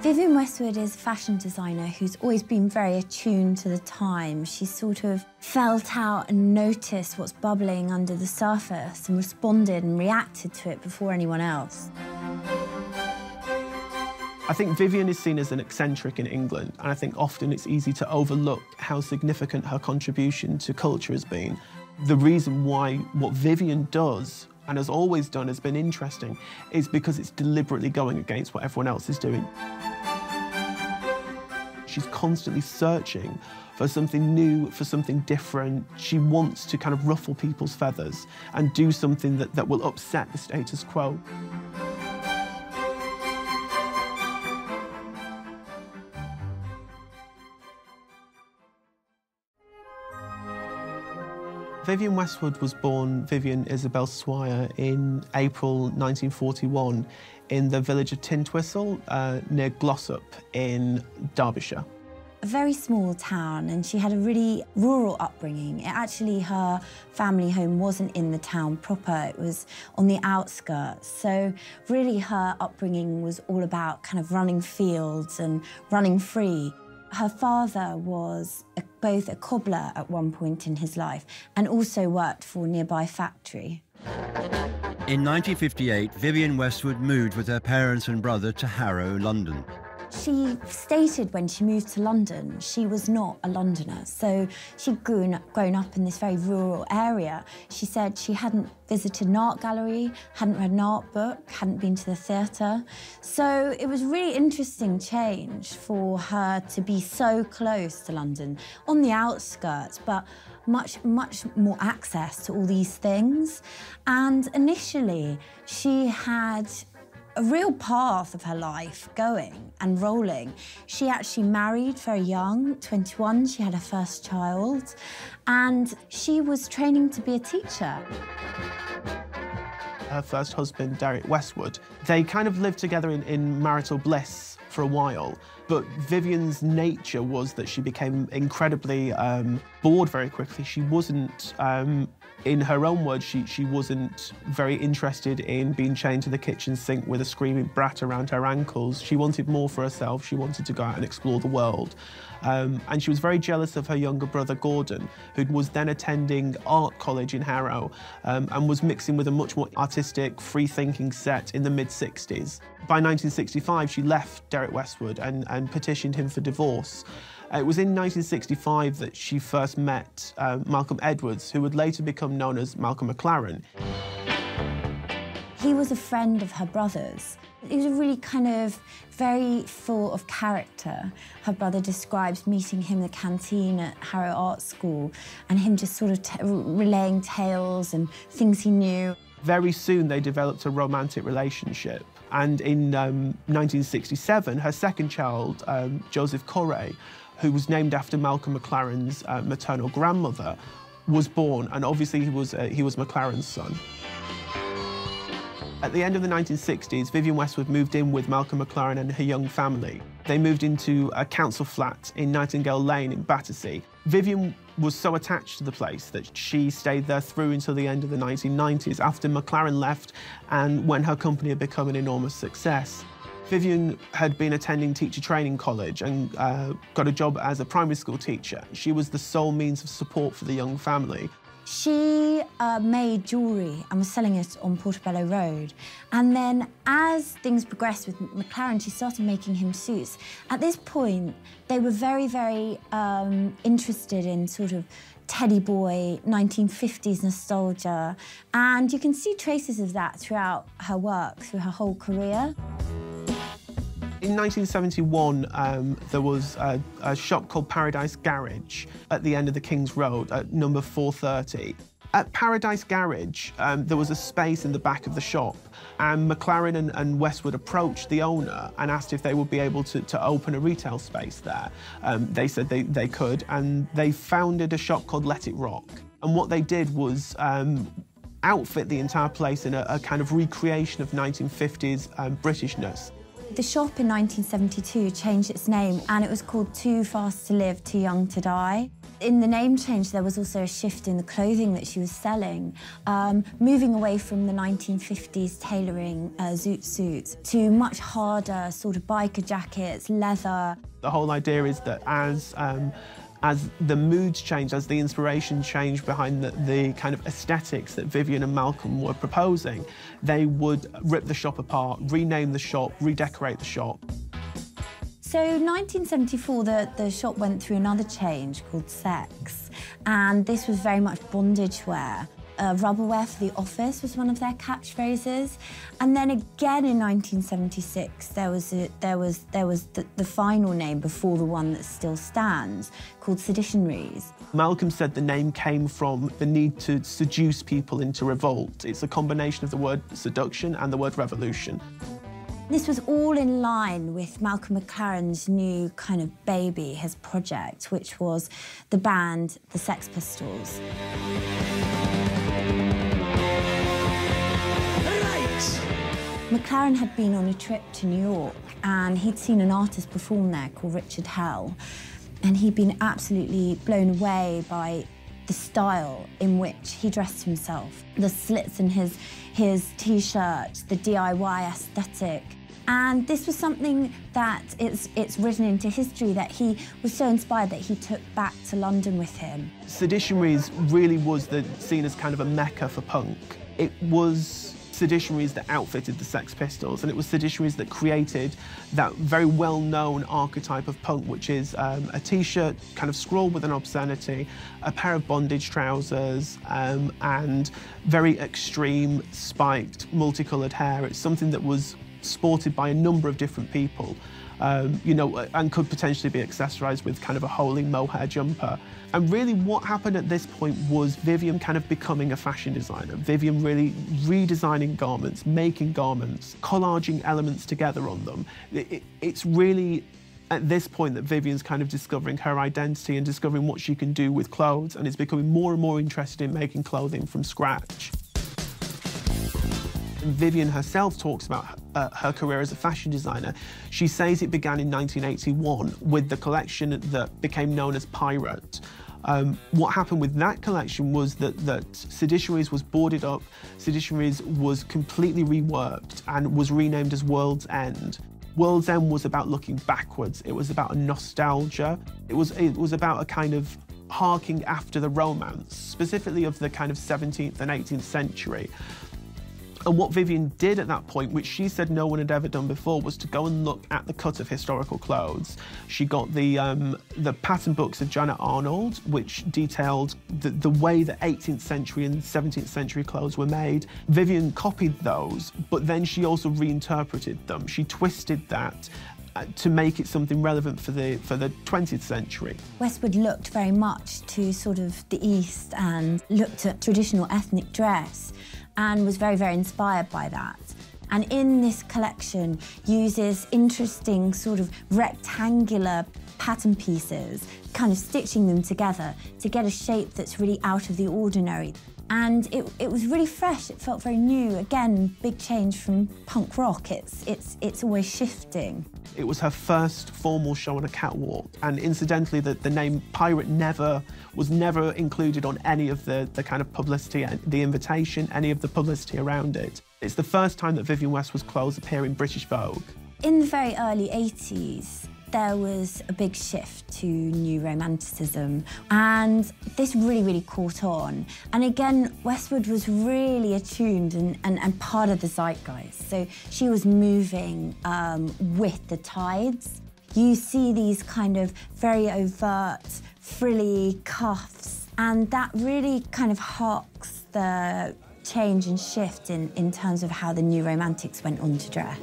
Vivienne Westwood is a fashion designer who's always been very attuned to the time. She sort of felt out and noticed what's bubbling under the surface and responded and reacted to it before anyone else. I think Vivienne is seen as an eccentric in England, and I think often it's easy to overlook how significant her contribution to culture has been. The reason why what Vivienne does, and has always done, has been interesting, is because it's deliberately going against what everyone else is doing. She's constantly searching for something new, for something different. She wants to kind of ruffle people's feathers and do something that will upset the status quo. Vivienne Westwood was born Vivienne Isabel Swire in April 1941 in the village of Tintwistle, near Glossop in Derbyshire. A very small town, and she had a really rural upbringing. Her family home wasn't in the town proper, it was on the outskirts. So really her upbringing was all about kind of running fields and running free. Her father was both a cobbler at one point in his life and also worked for a nearby factory. In 1958, Vivienne Westwood moved with her parents and brother to Harrow, London. She stated when she moved to London she was not a Londoner, so she'd grown up in this very rural area. She said she hadn't visited an art gallery, hadn't read an art book, hadn't been to the theatre. So it was a really interesting change for her to be so close to London, on the outskirts, but much more access to all these things. And initially, she had a real path of her life going and rolling. She actually married very young, 21, she had her first child, and she was training to be a teacher. Her first husband, Derek Westwood, they kind of lived together in marital bliss for a while, but Vivienne's nature was that she became incredibly bored very quickly. She wasn't, in her own words, she wasn't very interested in being chained to the kitchen sink with a screaming brat around her ankles. She wanted more for herself. She wanted to go out and explore the world. And she was very jealous of her younger brother, Gordon, who was then attending art college in Harrow and was mixing with a much more artistic, free-thinking set in the mid-60s. By 1965, she left Derek Westwood and petitioned him for divorce. It was in 1965 that she first met Malcolm Edwards, who would later become known as Malcolm McLaren. He was a friend of her brother's. He was really kind of very full of character. Her brother describes meeting him in the canteen at Harrow Art School and him just sort of relaying tales and things he knew. Very soon they developed a romantic relationship. And in 1967, her second child, Joseph Corey, who was named after Malcolm McLaren's maternal grandmother, was born, and obviously he was McLaren's son. At the end of the 1960s, Vivienne Westwood moved in with Malcolm McLaren and her young family. They moved into a council flat in Nightingale Lane in Battersea. Vivienne was so attached to the place that she stayed there through until the end of the 1990s, after McLaren left and when her company had become an enormous success. Vivienne had been attending teacher training college and got a job as a primary school teacher. She was the sole means of support for the young family. She made jewellery and was selling it on Portobello Road. And then as things progressed with McLaren, she started making him suits. At this point, they were very, very interested in sort of teddy boy, 1950s nostalgia. And you can see traces of that throughout her work, through her whole career. In 1971, there was a shop called Paradise Garage at the end of the King's Road at number 430. At Paradise Garage, there was a space in the back of the shop, and McLaren and Westwood approached the owner and asked if they would be able to open a retail space there. They said they could, and they founded a shop called Let It Rock. And what they did was outfit the entire place in a kind of recreation of 1950s Britishness. The shop in 1972 changed its name and it was called Too Fast to Live, Too Young to Die. In the name change, there was also a shift in the clothing that she was selling, moving away from the 1950s tailoring zoot suits to much harder sort of biker jackets, leather. The whole idea is that as the moods changed, as the inspiration changed behind the kind of aesthetics that Vivienne and Malcolm were proposing, they would rip the shop apart, rename the shop, redecorate the shop. So 1974, the shop went through another change called Sex, and this was very much bondage wear. Rubberware for the office was one of their catchphrases, and then again in 1976 there was the final name before the one that still stands, called Seditionaries. Malcolm said the name came from the need to seduce people into revolt. It's a combination of the word seduction and the word revolution. This was all in line with Malcolm McLaren's new kind of baby, his project, which was the band, the Sex Pistols. McLaren had been on a trip to New York and he'd seen an artist perform there called Richard Hell, and he'd been absolutely blown away by the style in which he dressed himself, the slits in his T-shirt, the DIY aesthetic. And this was something that it's written into history that he was so inspired that he took back to London with him. Seditionaries really was seen as kind of a mecca for punk. It was Seditionaries that outfitted the Sex Pistols, and it was Seditionaries that created that very well-known archetype of punk, which is a T-shirt kind of scrawled with an obscenity, a pair of bondage trousers, and very extreme, spiked, multicoloured hair. It's something that was sported by a number of different people, you know, and could potentially be accessorised with kind of a holy mohair jumper. And really what happened at this point was Vivienne kind of becoming a fashion designer. Vivienne really redesigning garments, making garments, collaging elements together on them. It's really at this point that Vivienne's kind of discovering her identity and discovering what she can do with clothes, and is becoming more and more interested in making clothing from scratch. Vivienne herself talks about her career as a fashion designer. She says it began in 1981 with the collection that became known as Pirate. What happened with that collection was that Seditionaries was boarded up, Seditionaries was completely reworked and was renamed as World's End. World's End was about looking backwards. It was about a nostalgia. It was about a kind of harking after the romance, specifically of the kind of 17th and 18th century. And what Vivienne did at that point, which she said no one had ever done before, was to go and look at the cut of historical clothes. She got the pattern books of Janet Arnold, which detailed the way that 18th century and 17th century clothes were made. Vivienne copied those, but then she also reinterpreted them. She twisted that to make it something relevant for the 20th century. Westwood looked very much to sort of the East and looked at traditional ethnic dress, and was very, very inspired by that. And in this collection uses interesting sort of rectangular pattern pieces, kind of stitching them together to get a shape that's really out of the ordinary. And it was really fresh, it felt very new. Again, big change from punk rock, it's always shifting. It was her first formal show on a catwalk, and incidentally the name Pirate was never included on any of the kind of publicity, the invitation, any of the publicity around it. It's the first time that Vivienne Westwood's clothes appear in British Vogue. In the very early 80s, there was a big shift to New Romanticism, and this really, really caught on. And again, Westwood was really attuned and part of the zeitgeist. So she was moving with the tides. You see these kind of very overt, frilly cuffs, and that really kind of harks the change and shift in terms of how the New Romantics went on to dress.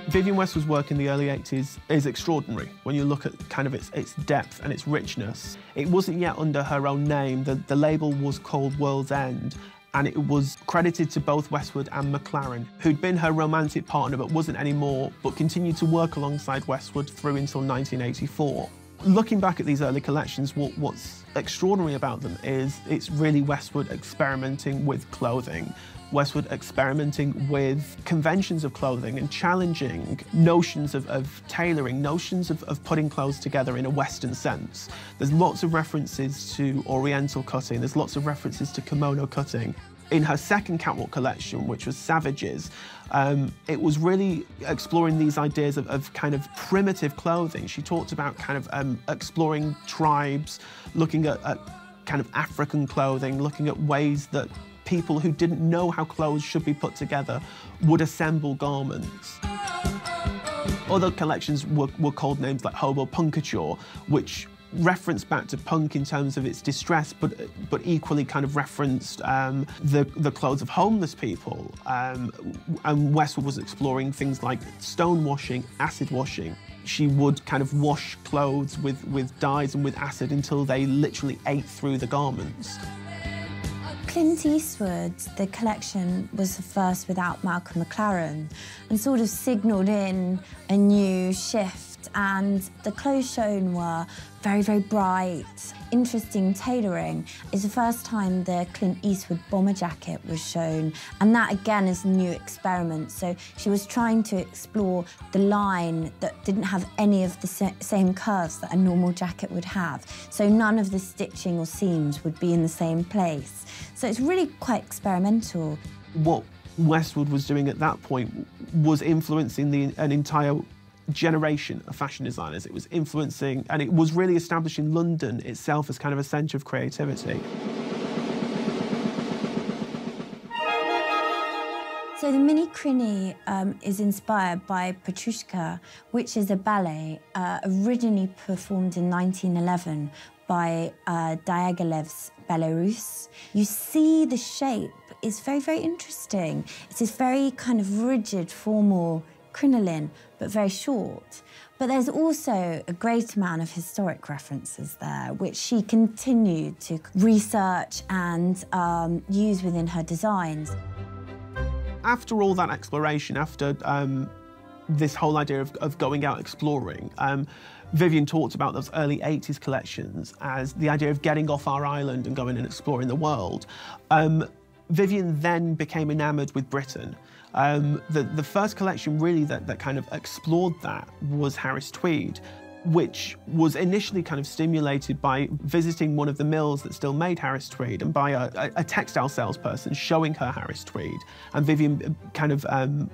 Vivienne Westwood's work in the early 80s is extraordinary when you look at kind of its depth and its richness. It wasn't yet under her own name. The label was called World's End, and it was credited to both Westwood and McLaren, who'd been her romantic partner but wasn't anymore, but continued to work alongside Westwood through until 1984. Looking back at these early collections, what's extraordinary about them is it's really Westwood experimenting with clothing, Westwood experimenting with conventions of clothing and challenging notions of tailoring, notions of putting clothes together in a Western sense. There's lots of references to Oriental cutting, there's lots of references to kimono cutting. In her second catwalk collection, which was Savages, it was really exploring these ideas of kind of primitive clothing. She talked about kind of exploring tribes, looking at kind of African clothing, looking at ways that people who didn't know how clothes should be put together would assemble garments. Other collections were called names like Hobo Punkature, which referenced back to punk in terms of its distress, but equally kind of referenced the clothes of homeless people. And Westwood was exploring things like stone washing, acid washing. She would kind of wash clothes with dyes and with acid until they literally ate through the garments. Clint Eastwood's The Collection was the first without Malcolm McLaren and sort of signalled in a new shift, and the clothes shown were very, very bright, interesting tailoring. It's the first time the Clint Eastwood bomber jacket was shown, and that again is a new experiment. So she was trying to explore the line that didn't have any of the same curves that a normal jacket would have. So none of the stitching or seams would be in the same place. So it's really quite experimental. What Westwood was doing at that point was influencing an entire generation of fashion designers. It was influencing, and it was really establishing London itself as kind of a centre of creativity. So the Mini Crini is inspired by Petrushka, which is a ballet originally performed in 1911 by Diaghilev's Belarus. You see the shape is very, very interesting. It's this very kind of rigid, formal crinoline, but very short. But there's also a great amount of historic references there, which she continued to research and use within her designs. After all that exploration, after this whole idea of going out exploring, Vivienne talked about those early 80s collections as the idea of getting off our island and going and exploring the world. Vivienne then became enamoured with Britain. The first collection really that kind of explored that was Harris Tweed, which was initially kind of stimulated by visiting one of the mills that still made Harris Tweed and by a textile salesperson showing her Harris Tweed, and Vivienne kind of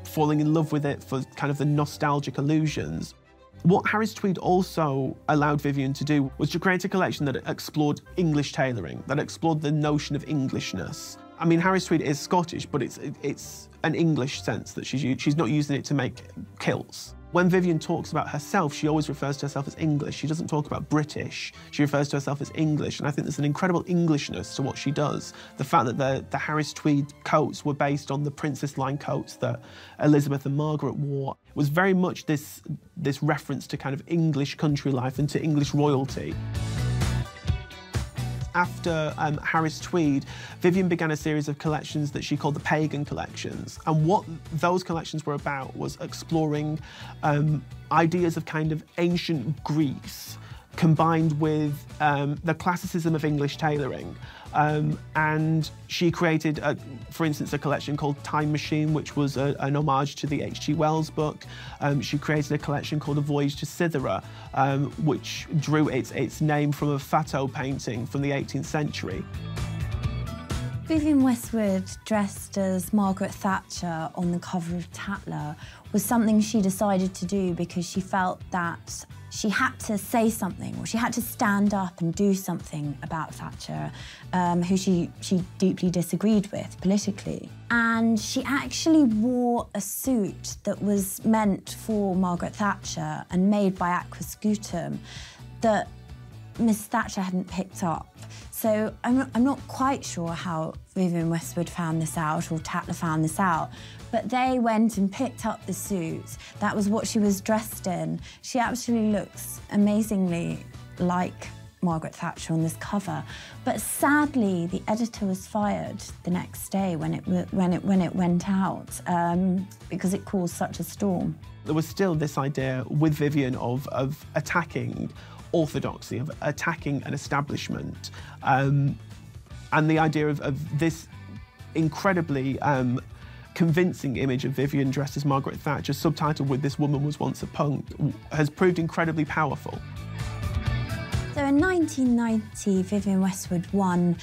falling in love with it for kind of the nostalgic illusions. What Harris Tweed also allowed Vivienne to do was to create a collection that explored English tailoring, that explored the notion of Englishness. I mean, Harris Tweed is Scottish, but it's an English sense that she's not using it to make kilts. When Vivienne talks about herself, she always refers to herself as English. She doesn't talk about British. She refers to herself as English, and I think there's an incredible Englishness to what she does. The fact that the Harris Tweed coats were based on the princess line coats that Elizabeth and Margaret wore was very much this reference to kind of English country life and to English royalty. After Harris Tweed, Vivienne began a series of collections that she called the Pagan collections. And what those collections were about was exploring ideas of kind of ancient Greece combined with the classicism of English tailoring. And she created, for instance, a collection called Time Machine, which was an homage to the H.G. Wells book. She created a collection called A Voyage to Cythera, which drew its name from a Watteau painting from the 18th century. Vivienne Westwood, dressed as Margaret Thatcher on the cover of Tatler, was something she decided to do because she felt that she had to say something, or she had to stand up and do something about Thatcher, who she deeply disagreed with politically. And she actually wore a suit that was meant for Margaret Thatcher and made by Aquascutum that Miss Thatcher hadn't picked up. So I'm not quite sure how Vivienne Westwood found this out or Tatler found this out, but they went and picked up the suit. That was what she was dressed in. She actually looks amazingly like Margaret Thatcher on this cover. But sadly, the editor was fired the next day when it went out because it caused such a storm. There was still this idea with Vivienne of attacking orthodoxy, of attacking an establishment, and the idea of this incredibly convincing image of Vivienne dressed as Margaret Thatcher, subtitled with "This woman was once a punk," has proved incredibly powerful. So in 1990, Vivienne Westwood won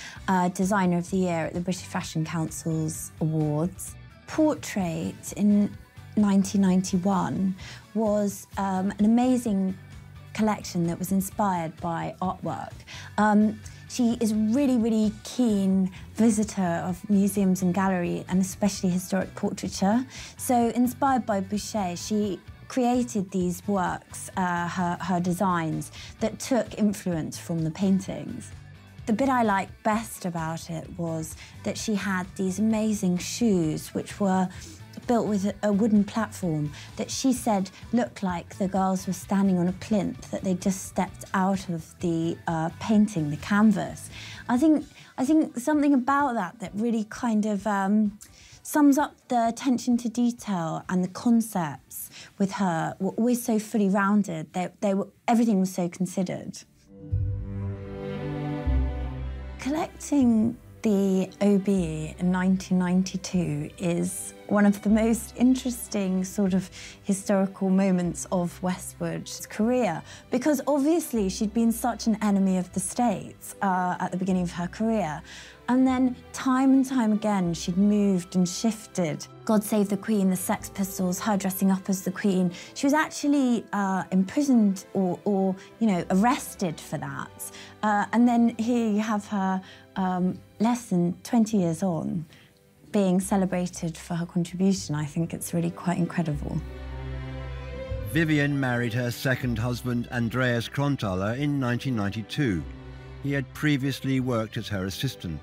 Designer of the Year at the British Fashion Council's Awards. Portrait in 1991 was an amazing collection that was inspired by artwork. She is a really, really keen visitor of museums and gallery, and especially historic portraiture. So inspired by Boucher, she created these works, her designs, that took influence from the paintings. The bit I liked best about it was that she had these amazing shoes which were built with a wooden platform that she said looked like the girls were standing on a plinth, that they just stepped out of the painting, the canvas. I think something about that really kind of sums up the attention to detail, and the concepts with her were always so fully rounded. Everything was so considered. Collecting the OB in 1992 is one of the most interesting sort of historical moments of Westwood's career, because obviously she'd been such an enemy of the States at the beginning of her career. And then time and time again, she'd moved and shifted. God Save the Queen, the Sex Pistols, her dressing up as the Queen. She was actually imprisoned or arrested for that. And then here you have her less than 20 years on, being celebrated for her contribution. I think it's really quite incredible. Vivienne married her second husband, Andreas Kronthaler, in 1992. He had previously worked as her assistant.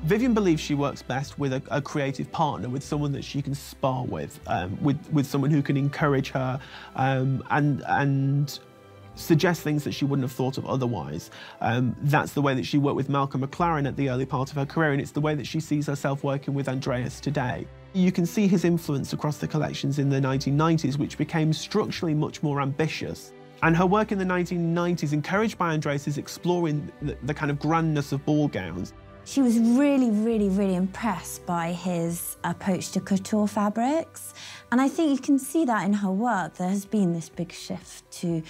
Vivienne believes she works best with a creative partner, with someone that she can spar with someone who can encourage her and suggest things that she wouldn't have thought of otherwise. That's the way that she worked with Malcolm McLaren at the early part of her career, and it's the way that she sees herself working with Andreas today. You can see his influence across the collections in the 1990s, which became structurally much more ambitious. And her work in the 1990s, encouraged by Andreas, is exploring the kind of grandness of ball gowns. She was really, really, really impressed by his approach to couture fabrics. And I think you can see that in her work. There has been this big shift to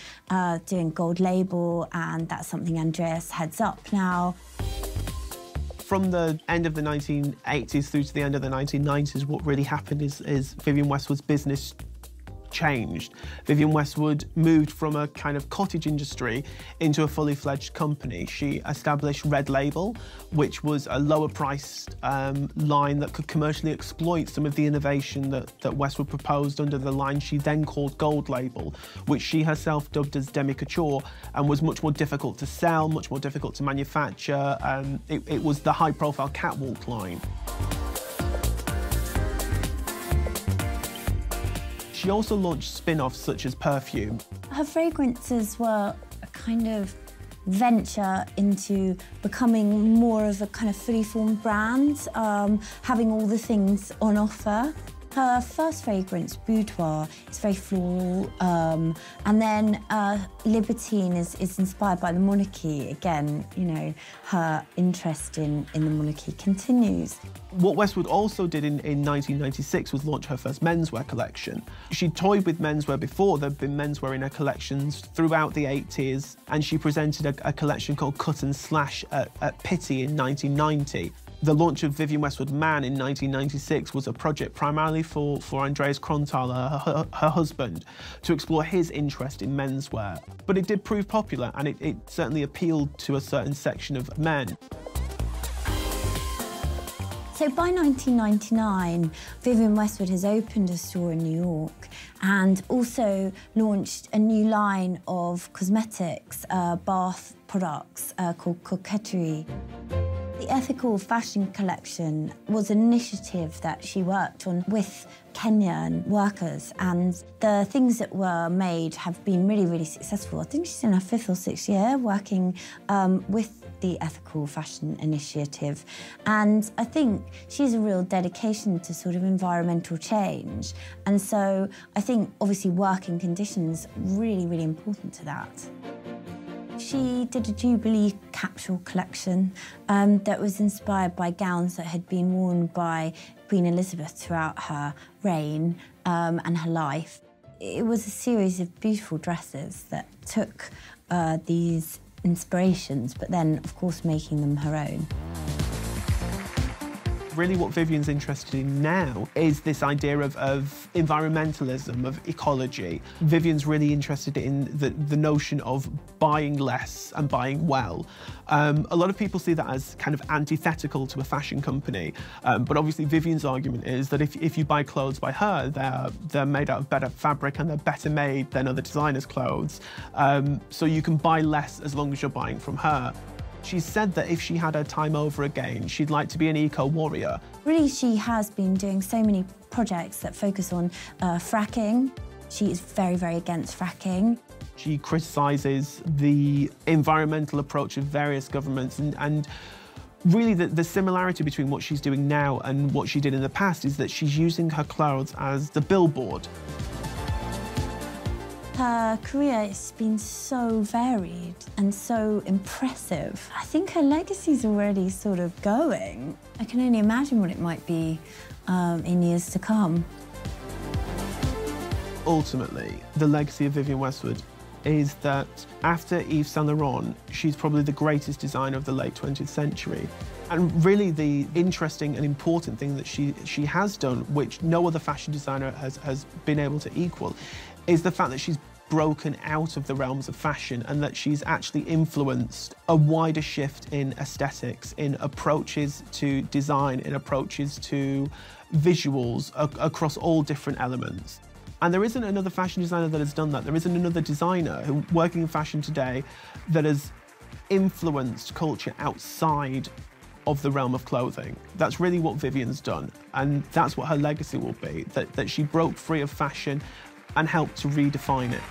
doing gold label, and that's something Andreas heads up now. From the end of the 1980s through to the end of the 1990s, what really happened is Vivienne Westwood's business changed. Vivienne Westwood moved from a kind of cottage industry into a fully fledged company. She established Red Label, which was a lower priced line that could commercially exploit some of the innovation that Westwood proposed under the line she then called Gold Label, which she herself dubbed as demi-couture, and was much more difficult to sell, much more difficult to manufacture. It was the high profile catwalk line. She also launched spin-offs such as Perfume. Her fragrances were a kind of venture into becoming more of a kind of fully formed brand, having all the things on offer. Her first fragrance, Boudoir, is very floral, and then Libertine is inspired by the monarchy. Again, you know, her interest in the monarchy continues. What Westwood also did in 1996 was launch her first menswear collection. She toyed with menswear before. There had been menswear in her collections throughout the 80s, and she presented a collection called Cut and Slash at Pitti in 1990. The launch of Vivienne Westwood Man in 1996 was a project primarily for Andreas Kronthaler, her husband, to explore his interest in menswear. But it did prove popular, and it certainly appealed to a certain section of men. So by 1999, Vivienne Westwood has opened a store in New York and also launched a new line of cosmetics, bath products called Coquetterie. The ethical fashion collection was an initiative that she worked on with Kenyan workers, and the things that were made have been really, really successful. I think she's in her 5th or 6th year working with the ethical fashion initiative, and I think she's a real dedication to sort of environmental change, and so I think obviously working conditions really, really important to that. She did a Jubilee capsule collection that was inspired by gowns that had been worn by Queen Elizabeth throughout her reign and her life. It was a series of beautiful dresses that took these inspirations, but then, of course, making them her own. Really what Vivienne's interested in now is this idea of environmentalism, of ecology. Vivienne's really interested in the notion of buying less and buying well. A lot of people see that as kind of antithetical to a fashion company, but obviously Vivienne's argument is that if you buy clothes by her, they're made out of better fabric and they're better made than other designers' clothes. So you can buy less as long as you're buying from her. She said that if she had her time over again, she'd like to be an eco-warrior. Really, she has been doing so many projects that focus on fracking. She is very, very against fracking. She criticises the environmental approach of various governments and really the similarity between what she's doing now and what she did in the past is that she's using her clothes as the billboard. Her career has been so varied and so impressive. I think her legacy's already sort of going. I can only imagine what it might be in years to come. Ultimately, the legacy of Vivienne Westwood is that after Yves Saint Laurent, she's probably the greatest designer of the late 20th century. And really the interesting and important thing that she has done, which no other fashion designer has been able to equal, is the fact that she's broken out of the realms of fashion and that she's actually influenced a wider shift in aesthetics, in approaches to design, in approaches to visuals across all different elements. And there isn't another fashion designer that has done that. There isn't another designer working in fashion today that has influenced culture outside of the realm of clothing. That's really what Vivienne's done, and that's what her legacy will be, that she broke free of fashion and helped to redefine it.